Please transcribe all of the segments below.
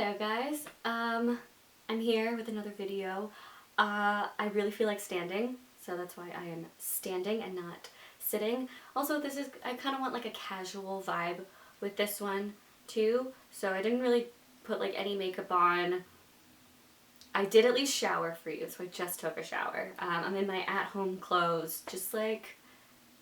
there, guys. I'm here with another video. I really feel like standing, so that's why I am standing and not sitting. Also, I kind of want like a casual vibe with this one too, so I didn't really put like any makeup on. I did at least shower for you, so I just took a shower. I'm in my at-home clothes, just like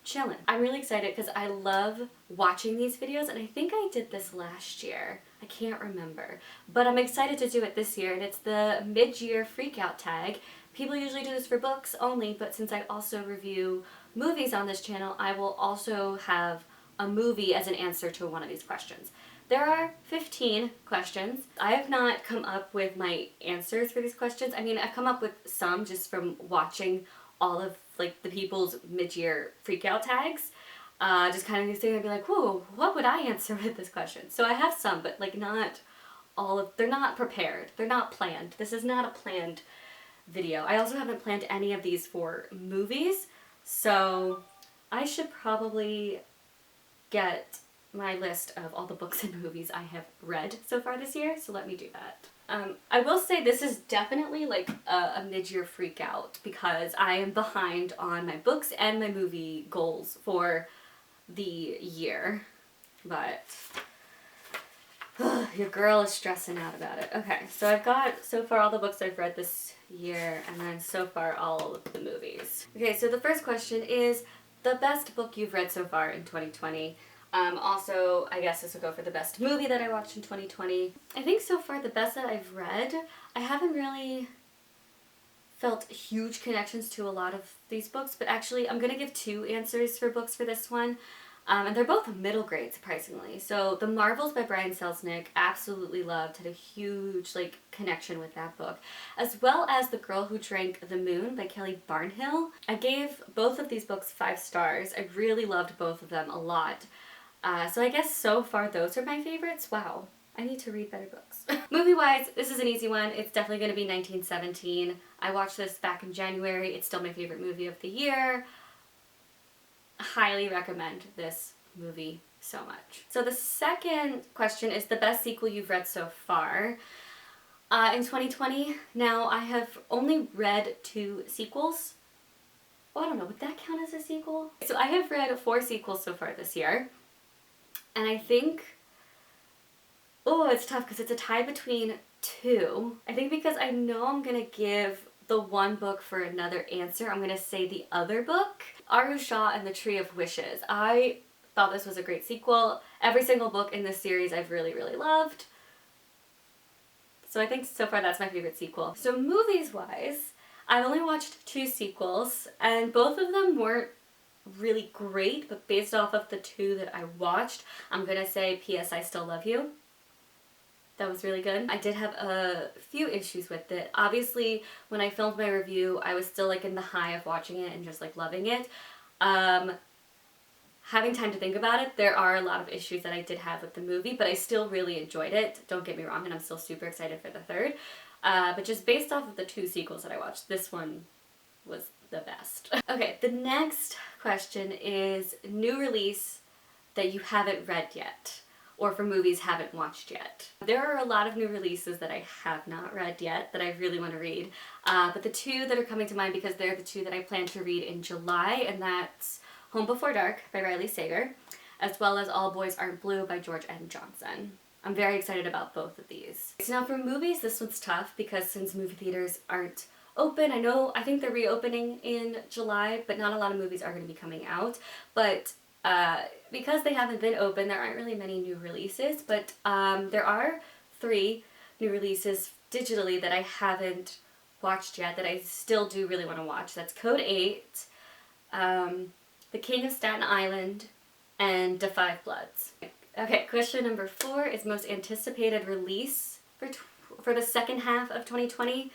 chilling. I'm really excited because I love watching these videos, and I think I did this last year. I can't remember, but I'm excited to do it this year, and it's the mid-year freakout tag. People usually do this for books only, but since I also review movies on this channel, I will also have a movie as an answer to one of these questions. There are 15 questions. I have not come up with my answers for these questions. I mean, I've come up with some just from watching all of like the people's mid-year freakout tags. Just kind of these things I'd be like, whoa, what would I answer with this question? So I have some, but like not all of, they're not prepared. They're not planned. This is not a planned video. I also haven't planned any of these for movies, so I should probably get my list of all the books and movies I have read so far this year, so let me do that. I will say this is definitely like a mid-year freak out because I am behind on my books and my movie goals for the year, but your girl is stressing out about it. Okay, so I've got so far all the books I've read this year, and then so far all of the movies. Okay, so the first question is the best book you've read so far in 2020. Also, I guess this will go for the best movie that I watched in 2020. I think so far the best that I've read, I haven't really felt huge connections to a lot of these books, but actually I'm going to give two answers for books for this one. And they're both middle grade, surprisingly. So The Marvels by Brian Selznick, absolutely loved, had a huge like connection with that book. As well as The Girl Who Drank the Moon by Kelly Barnhill. I gave both of these books 5 stars. I really loved both of them a lot. So I guess so far those are my favorites. Wow, I need to read better books. Movie-wise, this is an easy one. It's definitely going to be 1917. I watched this back in January. It's still my favorite movie of the year. Highly recommend this movie so much. So the second question is the best sequel you've read so far. In 2020, now I have only read 2 sequels. Well, I don't know, would that count as a sequel? So I have read 4 sequels so far this year. And I think, oh, it's tough because it's a tie between 2. I think because I know I'm gonna give the one book for another answer, I'm gonna say the other book. Aru Shah and the Tree of Wishes. I thought this was a great sequel. Every single book in this series I've really, really loved. So I think so far that's my favorite sequel. So movies-wise, I've only watched 2 sequels, and both of them weren't really great, but based off of the 2 that I watched, I'm gonna say P.S. I Still Love You. That was really good. I did have a few issues with it. Obviously, when I filmed my review, I was still like in the high of watching it and just like loving it. Having time to think about it, there are a lot of issues that I did have with the movie, but I still really enjoyed it. Don't get me wrong, and I'm still super excited for the 3rd. But just based off of the 2 sequels that I watched, this one was the best. Okay, the next question is new release that you haven't read yet, or for movies haven't watched yet. There are a lot of new releases that I have not read yet that I really want to read, but the 2 that are coming to mind because they're the 2 that I plan to read in July, and that's Home Before Dark by Riley Sager, as well as All Boys Aren't Blue by George N. Johnson. I'm very excited about both of these. So now for movies, this one's tough because since movie theaters aren't open, I think they're reopening in July, but not a lot of movies are going to be coming out. But because they haven't been open, there aren't really many new releases, but there are 3 new releases digitally that I haven't watched yet that I still do really want to watch. That's Code 8, The King of Staten Island, and Da 5 Bloods. Okay, question number 4 is most anticipated release for the second half of 2020.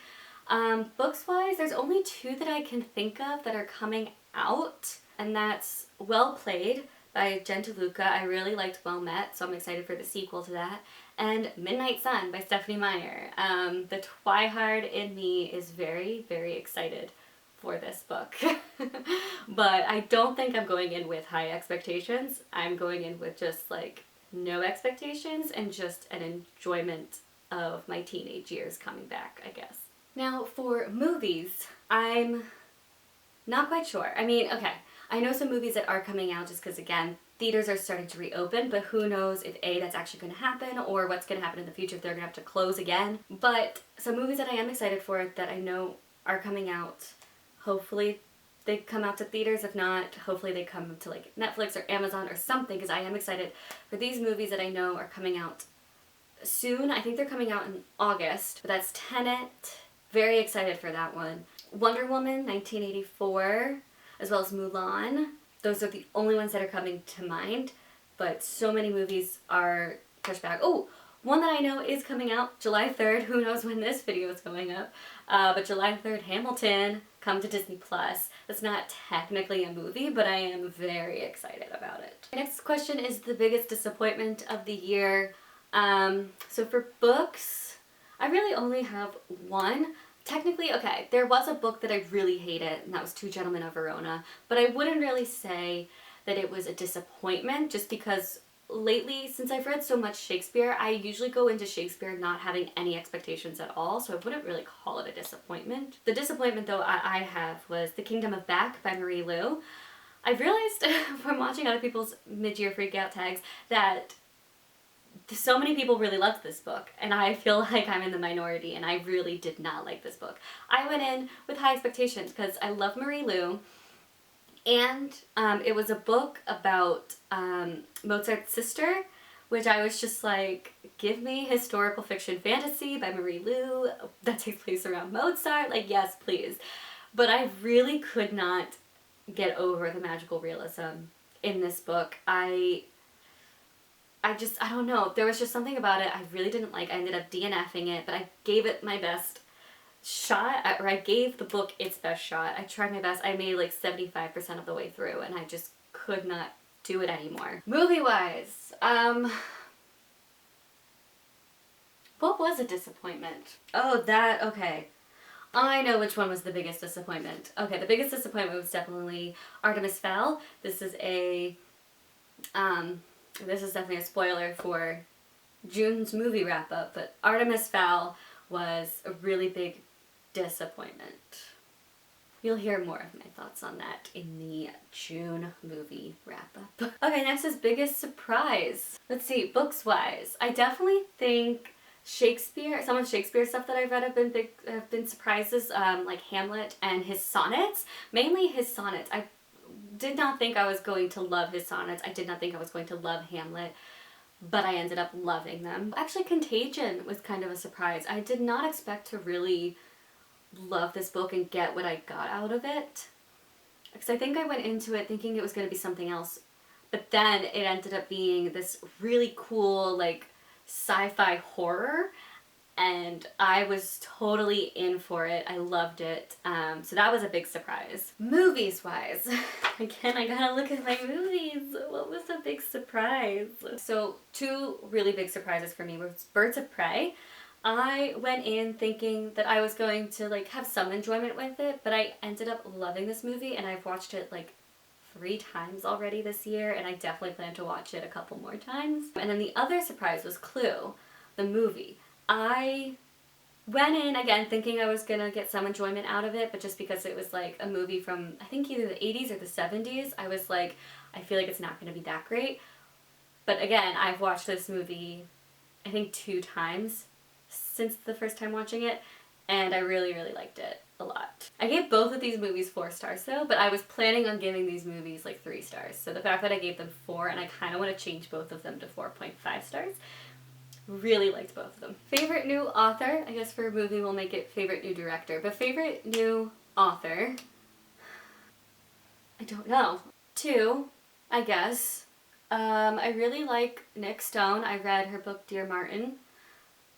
Books-wise, there's only 2 that I can think of that are coming out, and that's Well Played by Jen DeLuca. I really liked Well Met, so I'm excited for the sequel to that. And Midnight Sun by Stephenie Meyer. The Twihard in me is very, very excited for this book. But I don't think I'm going in with high expectations. I'm going in with just like no expectations and just an enjoyment of my teenage years coming back, I guess. Now for movies, I'm not quite sure. I mean, okay, I know some movies that are coming out just because, again, theaters are starting to reopen, but who knows if A, that's actually going to happen, or what's going to happen in the future if they're going to have to close again. But some movies that I am excited for that I know are coming out, hopefully they come out to theaters. If not, hopefully they come to like Netflix or Amazon or something, because I am excited for these movies that I know are coming out soon. I think they're coming out in August, but that's Tenet. Very excited for that one. Wonder Woman 1984, as well as Mulan. Those are the only ones that are coming to mind, but so many movies are pushed back. Oh, one that I know is coming out July 3rd. Who knows when this video is going up, but July 3rd, Hamilton, come to Disney+. That's not technically a movie, but I am very excited about it. Next question is the biggest disappointment of the year. So for books, I really only have one. Technically, okay, there was a book that I really hated, and that was Two Gentlemen of Verona, but I wouldn't really say that it was a disappointment, just because lately, since I've read so much Shakespeare, I usually go into Shakespeare not having any expectations at all, so I wouldn't really call it a disappointment. The disappointment, though, I have was The Kingdom of Back by Marie Lu. I've realized from watching other people's mid-year freakout tags that so many people really loved this book, and I feel like I'm in the minority, and I really did not like this book. I went in with high expectations because I love Marie Lu, and it was a book about Mozart's sister, which I was just like, give me historical fiction fantasy by Marie Lu that takes place around Mozart, like yes please. But I really could not get over the magical realism in this book. I don't know. There was just something about it I really didn't like. I ended up DNFing it, but I gave it my best shot, or I gave the book its best shot. I tried my best. I made like 75% of the way through, and I just could not do it anymore. Movie-wise, what was a disappointment? Oh, okay. I know which one was the biggest disappointment. Okay, the biggest disappointment was definitely Artemis Fowl. This is definitely a spoiler for June's movie wrap-up, but Artemis Fowl was a really big disappointment. You'll hear more of my thoughts on that in the June movie wrap-up. Okay, next is biggest surprise. Let's see, books-wise, I definitely think Shakespeare, some of Shakespeare's stuff that I've read have been surprises, like Hamlet and his sonnets. Mainly his sonnets. I did not think I was going to love his sonnets. I did not think I was going to love Hamlet, but I ended up loving them. Actually, Contagion was kind of a surprise. I did not expect to really love this book and get what I got out of it, because I think I went into it thinking it was going to be something else, but then it ended up being this really cool, like, sci-fi horror, and I was totally in for it. I loved it. So that was a big surprise. Movies-wise, again, I gotta look at my movies. What was a big surprise? So two really big surprises for me were Birds of Prey. I went in thinking that I was going to like have some enjoyment with it, but I ended up loving this movie, and I've watched it like 3 times already this year, and I definitely plan to watch it a couple more times. And then the other surprise was Clue, the movie. I went in again thinking I was gonna get some enjoyment out of it, but just because it was like a movie from I think either the 80s or the 70s, I was like, I feel like it's not gonna be that great. But again, I've watched this movie I think 2 times since the first time watching it, and I really, really liked it a lot. I gave both of these movies 4 stars though, but I was planning on giving these movies like 3 stars. So the fact that I gave them 4, and I kind of want to change both of them to 4.5 stars, really liked both of them. Favorite new author, I guess for a movie we'll make it favorite new director, but favorite new author, I don't know. 2, I guess. I really like Nic Stone. I read her book Dear Martin.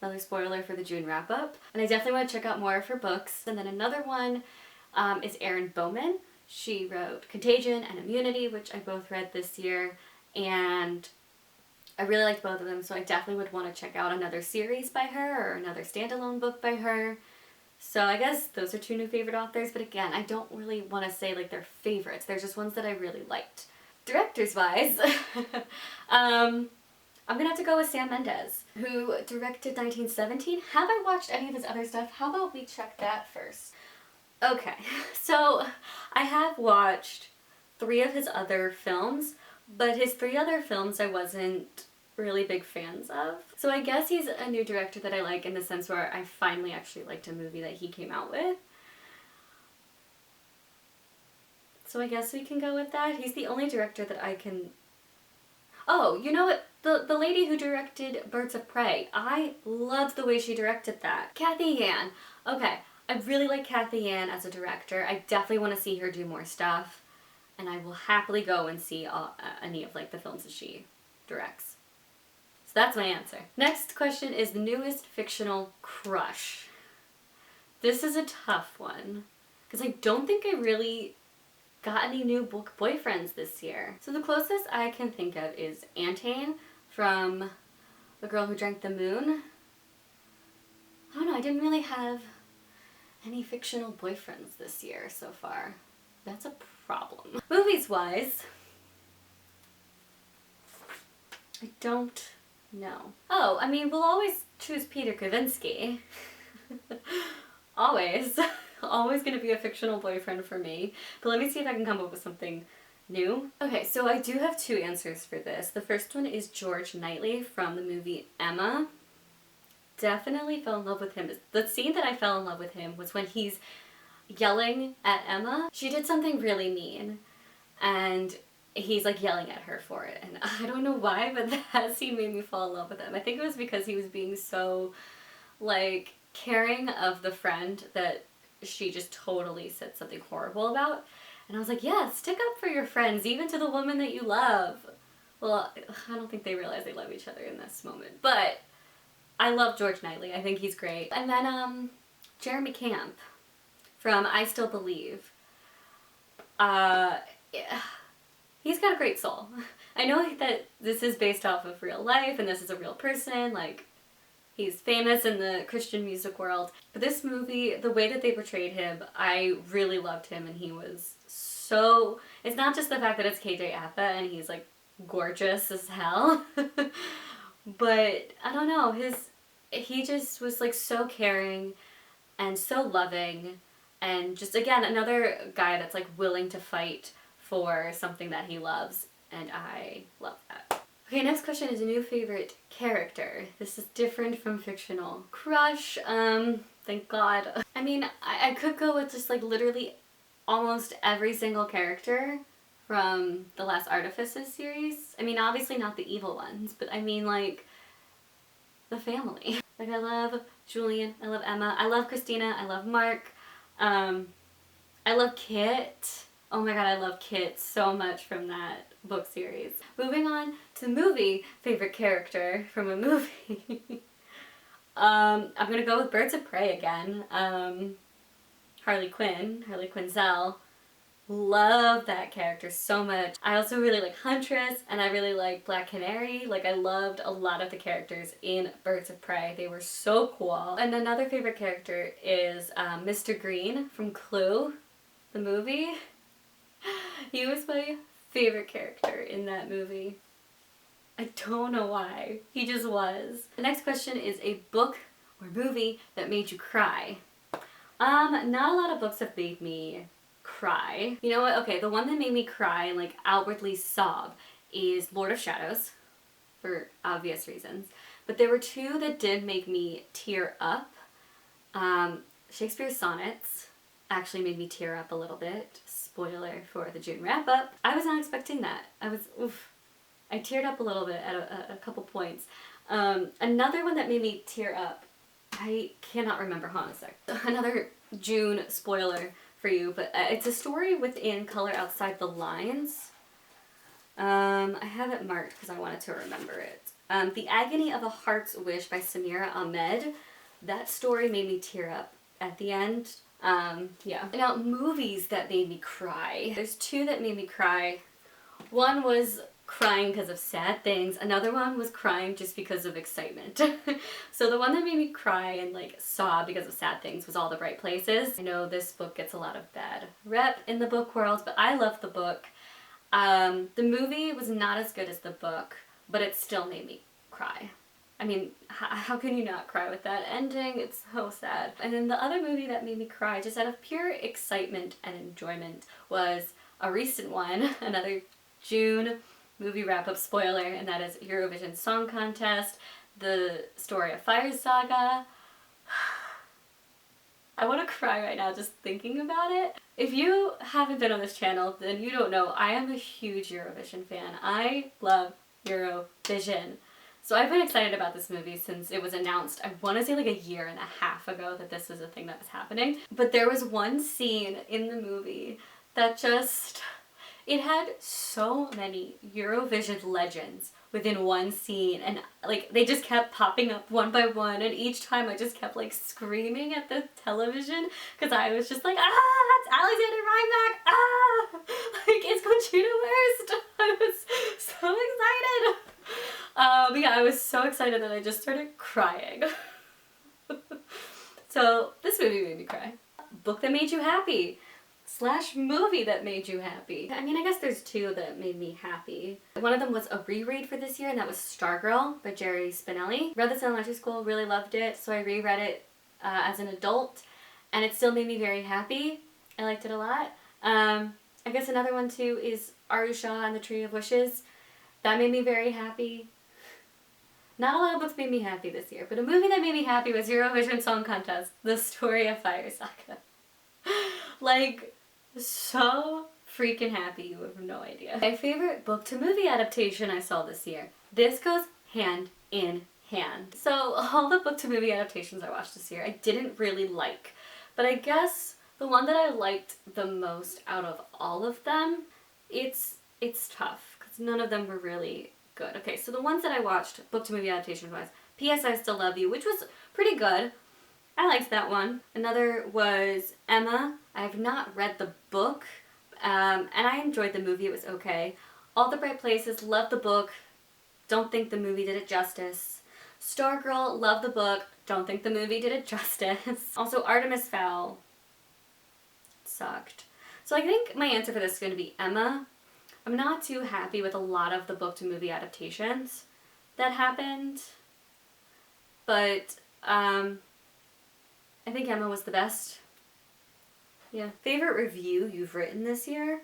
Another spoiler for the June wrap-up. And I definitely want to check out more of her books. And then another one is Erin Bowman. She wrote Contagion and Immunity, which I both read this year, and I really liked both of them, so I definitely would want to check out another series by her or another standalone book by her. So I guess those are 2 new favorite authors, but again, I don't really want to say like they're favorites. They're just ones that I really liked. Directors-wise, I'm gonna have to go with Sam Mendes. who directed 1917. Have I watched any of his other stuff? How about we check that first? Okay, so I have watched 3 of his other films, but his 3 other films I wasn't really big fans of. So I guess he's a new director that I like in the sense where I finally actually liked a movie that he came out with. So I guess we can go with that. He's the only director that I can... Oh, you know what? The lady who directed Birds of Prey. I loved the way she directed that. Cathy Yan. Okay, I really like Cathy Yan as a director. I definitely want to see her do more stuff. And I will happily go and see any of like the films that she directs. So that's my answer. Next question is the newest fictional crush. This is a tough one because I don't think I really got any new book boyfriends this year. So the closest I can think of is Antane from The Girl Who Drank the Moon. I don't know, I didn't really have any fictional boyfriends this year so far. That's a problem. Movies wise, I don't know. Oh, I mean, we'll always choose Peter Kavinsky. Always. Always gonna be a fictional boyfriend for me. But let me see if I can come up with something new. Okay, so I do have 2 answers for this. The first one is George Knightley from the movie Emma. Definitely fell in love with him. The scene that I fell in love with him was when he's yelling at Emma. She did something really mean and he's like yelling at her for it. And I don't know why, but that scene made me fall in love with him. I think it was because he was being so like caring of the friend that she just totally said something horrible about. And I was like, yeah, stick up for your friends, even to the woman that you love. Well, I don't think they realize they love each other in this moment. But I love George Knightley. I think he's great. And then Jeremy Camp from I Still Believe. Yeah, he's got a great soul. I know that this is based off of real life and this is a real person. Like, he's famous in the Christian music world. But this movie, the way that they portrayed him, I really loved him, and he was so... It's not just the fact that it's KJ Apa and he's like gorgeous as hell. But I don't know, he just was like so caring and so loving, and just again another guy that's like willing to fight for something that he loves, and I love that. Okay, next question is a new favorite character. This is different from fictional crush. Thank God. I mean, I could go with just like literally almost every single character from the Last Artifices series. I mean, obviously not the evil ones, but I mean like the family. Like, I love Julian, I love Emma, I love Christina, I love Mark, I love Kit. Oh my god, I love Kit so much from that book series. Moving on to movie favorite character from a movie. I'm gonna go with Birds of Prey again. Harley Quinzel. Love that character so much. I also really like Huntress, and I really like Black Canary. Like, I loved a lot of the characters in Birds of Prey. They were so cool. And another favorite character is Mr. Green from Clue, the movie. He was my favorite character in that movie. I don't know why. He just was. The next question is a book or movie that made you cry. Not a lot of books have made me cry. You know what? Okay, the one that made me cry and like outwardly sob is Lord of Shadows, for obvious reasons. But there were 2 that did make me tear up. Shakespeare's Sonnets actually made me tear up a little bit. Spoiler for the June wrap up. I was not expecting that. I teared up a little bit at a couple points. Another one that made me tear up, I cannot remember. Hold on a sec. Another June spoiler for you, but it's a story within Color Outside the Lines. I have it marked because I wanted to remember it. The Agony of a Heart's Wish by Samira Ahmed. That story made me tear up at the end. Yeah. Now, movies that made me cry. There's 2 that made me cry. One was crying because of sad things. Another one was crying just because of excitement. So the one that made me cry and like sob because of sad things was All the Bright Places. I know this book gets a lot of bad rep in the book world, but I love the book. The movie was not as good as the book, but it still made me cry. I mean, how can you not cry with that ending? It's so sad. And then the other movie that made me cry, just out of pure excitement and enjoyment, was a recent one, another June movie wrap-up spoiler, and that is Eurovision Song Contest, the Story of Fire saga. I want to cry right now just thinking about it. If you haven't been on this channel, then you don't know, I am a huge Eurovision fan. I love Eurovision. So I've been excited about this movie since it was announced, I want to say like a year and a half ago that this was a thing that was happening. But there was one scene in the movie that just, it had so many Eurovision legends within one scene, and like they just kept popping up one by one, and each time I just kept like screaming at the television because I was just like, ah, that's Alexander Rybak, ah, like it's Conchita Wurst. I was so excited. But yeah, I was so excited that I just started crying. So this movie made me cry. Book that made you happy / movie that made you happy. I mean, I guess there's two that made me happy. One of them was a reread for this year, and that was Stargirl by Jerry Spinelli. Read this in elementary school, really loved it, so I reread it as an adult, and it still made me very happy. I liked it a lot. I guess another one too is Arusha and the Tree of Wishes. That made me very happy. Not a lot of books made me happy this year, but a movie that made me happy was Eurovision Song Contest, The Story of Fire saga. Like, so freaking happy, you have no idea. My favorite book to movie adaptation I saw this year. This goes hand in hand. So all the book to movie adaptations I watched this year I didn't really like, but I guess the one that I liked the most out of all of them, it's tough because none of them were really good. Okay, so the ones that I watched book to movie adaptation wise, P.S. I Still Love You, which was pretty good. I liked that one. Another was Emma. I have not read the book, and I enjoyed the movie. It was okay. All the Bright Places, loved the book. Don't think the movie did it justice. Stargirl, loved the book. Don't think the movie did it justice. Also, Artemis Fowl sucked. So I think my answer for this is going to be Emma. I'm not too happy with a lot of the book to movie adaptations that happened, but I think Emma was the best. Yeah. Favorite review you've written this year?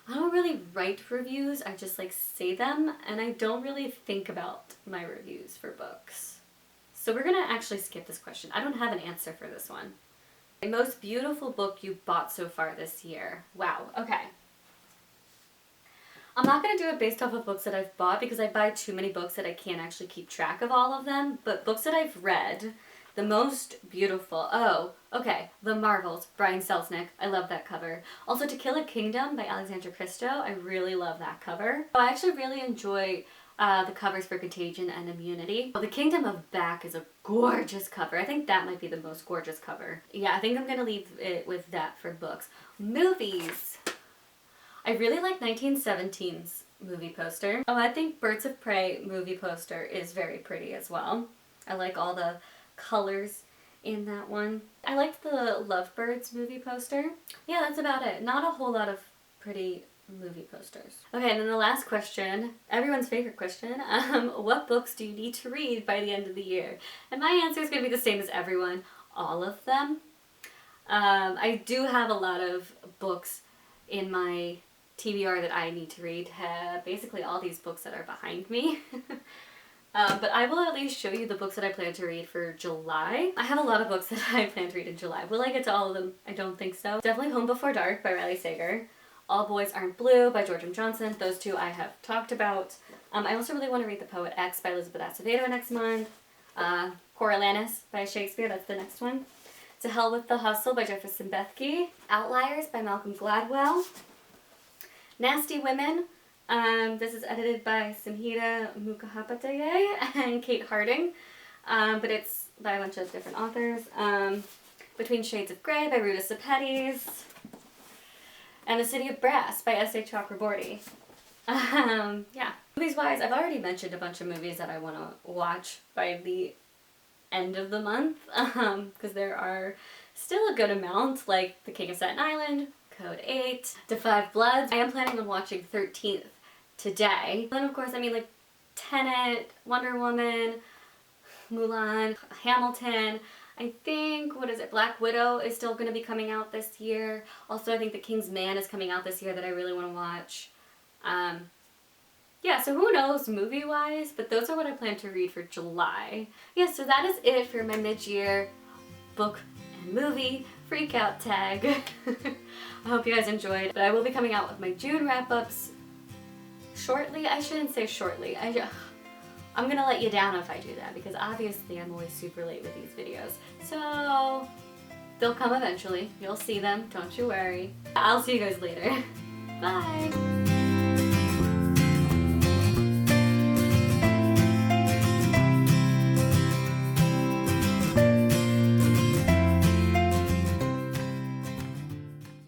I don't really write reviews, I just like say them, and I don't really think about my reviews for books. So we're gonna actually skip this question. I don't have an answer for this one. The most beautiful book you bought so far this year. Wow, okay. I'm not going to do it based off of books that I've bought because I buy too many books that I can't actually keep track of all of them, but books that I've read, the most beautiful, oh, okay, The Marvels, Brian Selznick, I love that cover. Also To Kill a Kingdom by Alexandra Christo, I really love that cover. I actually really enjoy the covers for Contagion and Immunity. The Kingdom of Back is a gorgeous cover. I think that might be the most gorgeous cover. Yeah, I think I'm going to leave it with that for books. Movies. I really like 1917's movie poster. Oh, I think Birds of Prey movie poster is very pretty as well. I like all the colors in that one. I liked the Lovebirds movie poster. Yeah, that's about it. Not a whole lot of pretty movie posters. Okay, and then the last question, everyone's favorite question, what books do you need to read by the end of the year? And my answer is going to be the same as everyone, all of them. I do have a lot of books in my TBR that I need to read. Basically all these books that are behind me. But I will at least show you the books that I plan to read for July. I have a lot of books that I plan to read in July. Will I get to all of them? I don't think so. Definitely Home Before Dark by Riley Sager. All Boys Aren't Blue by George M. Johnson. Those two I have talked about. I also really want to read The Poet X by Elizabeth Acevedo next month. Coriolanus by Shakespeare, that's the next one. To Hell with the Hustle by Jefferson Bethke. Outliers by Malcolm Gladwell. Nasty Women. This is edited by Samhita Mukhopadhyay and Kate Harding, but it's by a bunch of different authors. Between Shades of Grey by Ruta Sepetys, and The City of Brass by S.A. Chakraborty. Yeah. Movies-wise, I've already mentioned a bunch of movies that I want to watch by the end of the month, because there are still a good amount, like The King of Staten Island, Code 8, Da 5 Bloods. I am planning on watching 13th today. Then of course, I mean, like Tenet, Wonder Woman, Mulan, Hamilton. I think, what is it, Black Widow is still going to be coming out this year. Also, I think The King's Man is coming out this year that I really want to watch. Yeah, so who knows movie-wise, but those are what I plan to read for July. Yeah, so that is it for my mid-year book and movie freakout tag. I hope you guys enjoyed, but I will be coming out with my June wrap-ups shortly. I shouldn't say shortly. I'm gonna let you down if I do that because obviously I'm always super late with these videos. So they'll come eventually. You'll see them, don't you worry. I'll see you guys later. Bye!